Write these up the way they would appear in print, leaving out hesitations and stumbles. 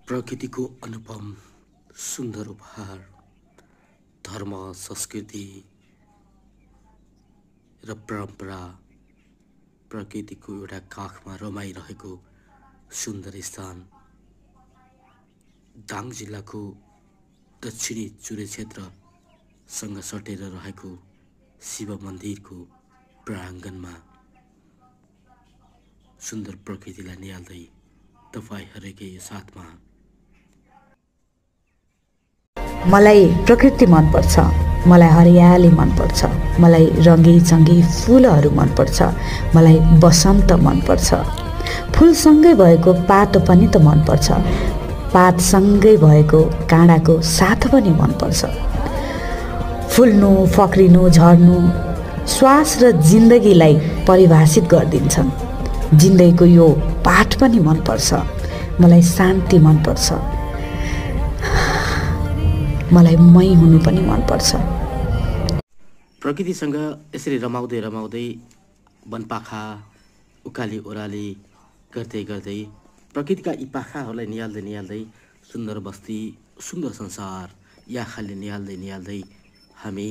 प्रकृतिको अनुपम सुन्दर उपहार धर्म संस्कृति र परम्परा प्रकृतिको एउटा काखमा रमाइरहेको सुन्दर स्थान दाङ जिल्लाको दक्षिणी चुरे क्षेत्रसँग सटेर रहेको शिव मन्दिरको प्राङ्गणमा सुन्दर प्रकृतिलाई निहाल्दै तपाईहरुकै साथमा मलाई प्रकृति मन पर्छ, मलाई हरियाली मन पर्छ, मलाई रंगी चंगी फूलहरू मन पर्छ, मलाई बसन्त मन पर्छ। फूलसँगै भएको पातो पनि त मन पर्छ, पातसँगै भएको काँडाको साथ पनि मन पर्छ। फुल्नु, फक्रिनु, झर्नु श्वास र जिन्दगीलाई परिभाषित गर्दिन्छन्। जिन्दगीको यो पाठ पनि मन पर्छ। मलाई शान्ति मन पर्छ, मलाई मै हुनु पनि मन पर्छ। प्रकृतिसँग यसरी रमाउँदै रमाउँदै वनपाखा उकाली ओह्राली गर्दै गर्दै प्रकृतिका यी पाखाहरूलाई निहाल्दै निहाल्दै सुन्दर बस्ती सुन्दर संसार या खाली निहाल्दै निहाल्दै हामी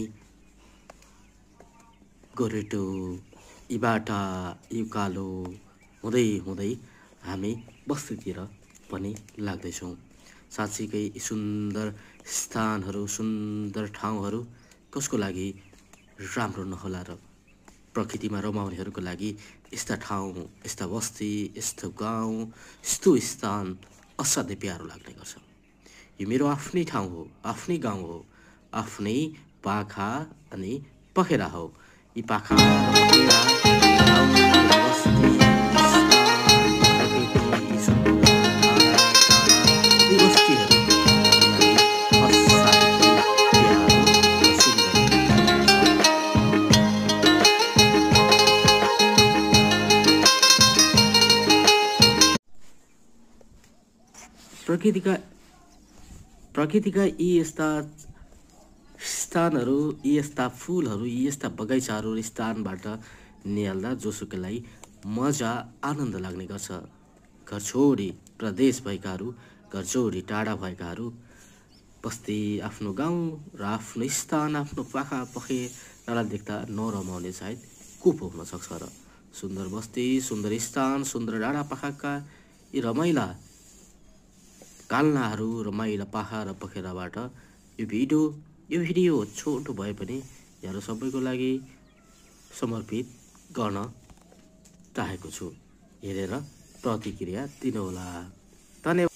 गोरेटो इबाटा उकालो हुँदै हुँदै हामी बस्तीतिर पनि लाग्दैछौँ। साँच्चीकै सुन्दर स्थानहरू सुन्दर ठाउँहरू कसको लागि राम्रो नहोला र? प्रकृतिमा रमाउनेहरूको लागि यस्ता ठाउँ यस्ता बस्ती यस्तो गाउँ यस्तो स्थान असाध्यै प्यारो लाग्ने गर्छ। यो मेरो आफ्नै ठाउँ हो, आफ्नै गाउँ हो, आफ्नै पाखा अनि पखेरा हो। यी पाखा प्रकृतिका यी यस्ता स्थानहरू यी यस्ता फुलहरू यी यस्ता बगैँचाहरू स्थानबाट निहाल्दा जोसुकैलाई मजा आनन्द लाग्ने गर्छ। घर छोडी प्रदेश भएकाहरू घर छोडी टाढा भएकाहरू बस्ती आफ्नो गाउँ र आफ्नो स्थान आफ्नो पाखा पखेरालाई देख्दा नरमाउने सायद को पो हुन सक्छ र? सुन्दर बस्ती सुन्दर स्थान सुन्दर डाँडा पाखाका यी रमाइला कालनाहरू रमाइला पाखा र पखेराबाट यो भिडियो छोटो भए पनि यहाँहरू सबैको लागि समर्पित गर्न चाहेको छु। हेरेर प्रतिक्रिया दिनुहोला। धन्यवाद।